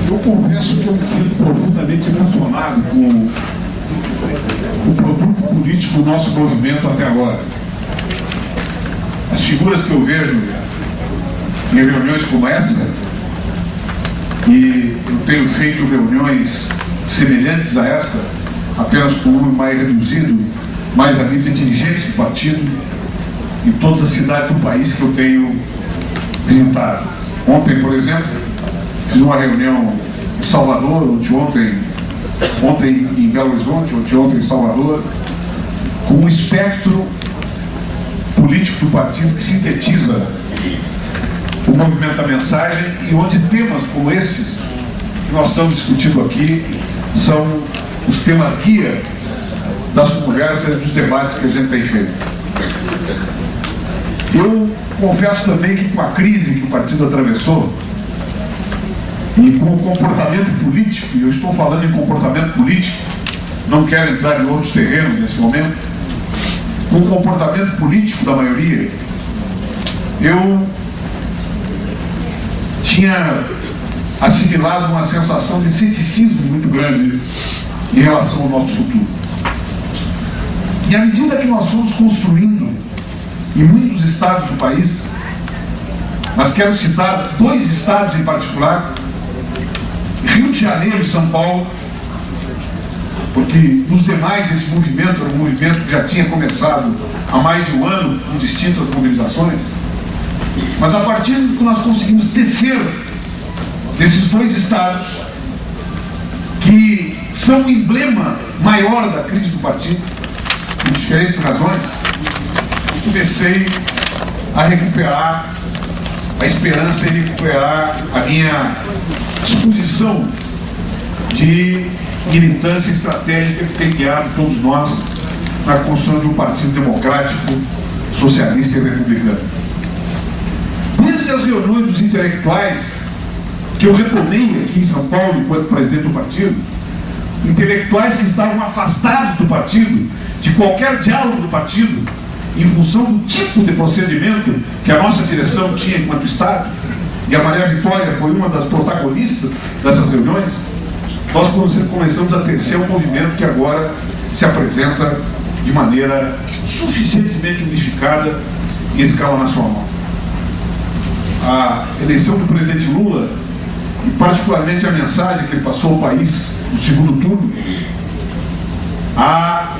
Eu confesso que eu me sinto profundamente emocionado com o produto político do nosso movimento até agora. As figuras que eu vejo em reuniões como essa, e eu tenho feito reuniões semelhantes a essa, apenas com um número mais reduzido, mais a nível de dirigentes do partido, em todas as cidades do país que eu tenho visitado. Ontem, por exemplo, fiz uma reunião em Salvador, ontem em Belo Horizonte, ontem em Salvador, com um espectro político do partido que sintetiza o movimento da mensagem, e onde temas como esses que nós estamos discutindo aqui são os temas guia das conversas e dos debates que a gente tem feito. Eu confesso também que com a crise que o partido atravessou e com o comportamento político, e eu estou falando em comportamento político, não quero entrar em outros terrenos nesse momento, com o comportamento político da maioria, eu tinha assimilado uma sensação de ceticismo muito grande em relação ao nosso futuro. E à medida que nós fomos construindo em muitos estados do país, mas quero citar 2 estados em particular, Rio de Janeiro e São Paulo, porque nos demais esse movimento era um movimento que já tinha começado há mais de um ano em distintas mobilizações, mas a partir do que nós conseguimos tecer desses 2 estados, que são o emblema maior da crise do partido, por diferentes razões, comecei a recuperar a esperança e recuperar a minha disposição de militância estratégica que tem guiado todos nós na construção de um partido democrático, socialista e republicano. Desde as reuniões dos intelectuais que eu retomei aqui em São Paulo enquanto presidente do partido, intelectuais que estavam afastados do partido, de qualquer diálogo do partido, em função do tipo de procedimento que a nossa direção tinha enquanto Estado, e a Maria Vitória foi uma das protagonistas dessas reuniões, nós começamos a tecer um movimento que agora se apresenta de maneira suficientemente unificada em escala nacional. A eleição do presidente Lula, e particularmente a mensagem que ele passou ao país no segundo turno, a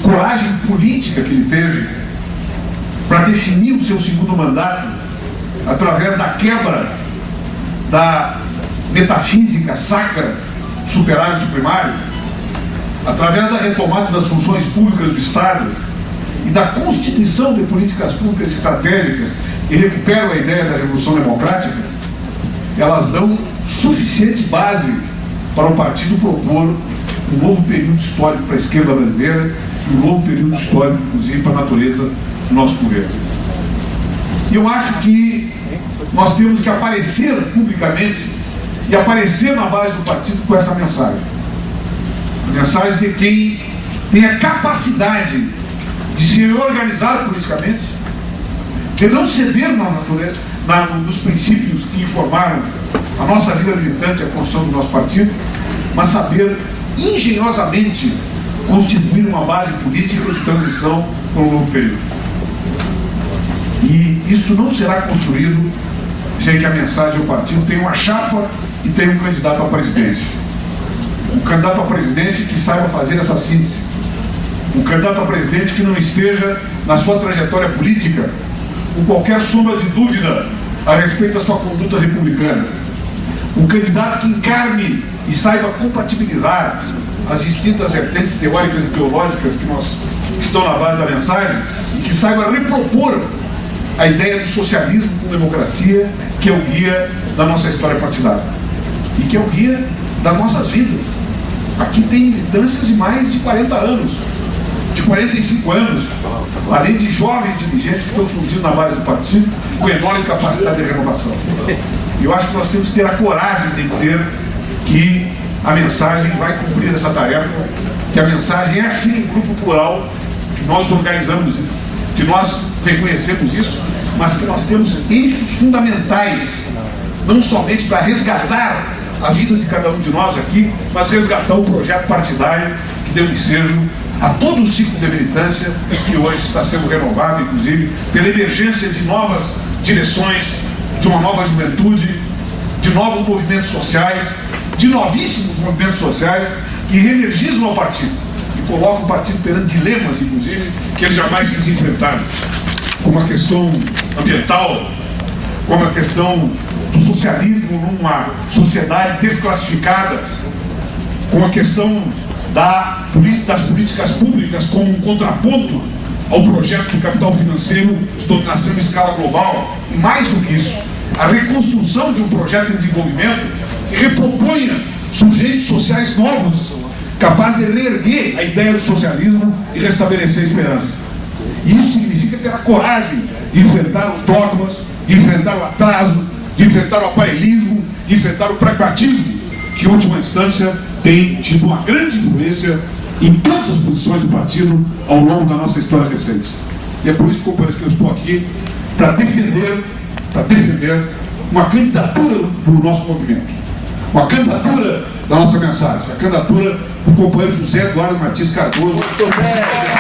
coragem política que ele teve para definir o seu segundo mandato através da quebra da metafísica sacra do superávit primário, através da retomada das funções públicas do Estado e da constituição de políticas públicas estratégicas que recuperam a ideia da Revolução Democrática, elas dão suficiente base para o partido propor um novo período histórico para a esquerda brasileira e um novo período histórico, inclusive, para a natureza do nosso governo. E eu acho que nós temos que aparecer publicamente e aparecer na base do partido com essa mensagem. A mensagem de quem tem a capacidade de se organizar politicamente, de não ceder na natureza, nos princípios que informaram a nossa vida militante, a construção do nosso partido, mas saber engenhosamente constituir uma base política de transição para um novo período. E isto não será construído sem que a mensagem do partido tenha uma chapa e tenha um candidato a presidente. Um candidato a presidente que saiba fazer essa síntese. Um candidato a presidente que não esteja na sua trajetória política com qualquer sombra de dúvida a respeito da sua conduta republicana. Um candidato que encarne e saiba compatibilizar as distintas vertentes teóricas e ideológicas que estão na base da mensagem e que saiba repropor a ideia do socialismo com democracia, que é o guia da nossa história partidária e que é o guia das nossas vidas. Aqui tem militâncias de mais de 40 anos, de 45 anos, além de jovens dirigentes que estão surgindo na base do partido com enorme capacidade de renovação. E eu acho que nós temos que ter a coragem de dizer que a mensagem vai cumprir essa tarefa, que a mensagem é sim um grupo plural, que nós organizamos, que nós reconhecemos isso, mas que nós temos eixos fundamentais, não somente para resgatar a vida de cada um de nós aqui, mas resgatar o projeto partidário que deu ensejo a todo o ciclo de militância que hoje está sendo renovado, inclusive, pela emergência de novas direções, de uma nova juventude, de novos movimentos sociais, de novíssimos movimentos sociais que reenergizam ao partido e colocam o partido perante dilemas, inclusive, que ele jamais quis enfrentar, como a questão ambiental, como a questão do socialismo numa sociedade desclassificada, com a questão das políticas públicas como um contraponto ao projeto do capital financeiro de dominação em escala global, e mais do que isso, a reconstrução de um projeto de desenvolvimento que reproponha sujeitos sociais novos, capazes de reerguer a ideia do socialismo e restabelecer a esperança. E isso significa ter a coragem de enfrentar os dogmas, de enfrentar o atraso, de enfrentar o aparelhismo, de enfrentar o pragmatismo, que em última instância tem tido uma grande influência em todas as posições do partido ao longo da nossa história recente. E é por isso, companheiros, que eu estou aqui para defender uma candidatura do nosso movimento, uma candidatura da nossa mensagem, a candidatura do companheiro José Eduardo Martins Cardoso. Muito bem.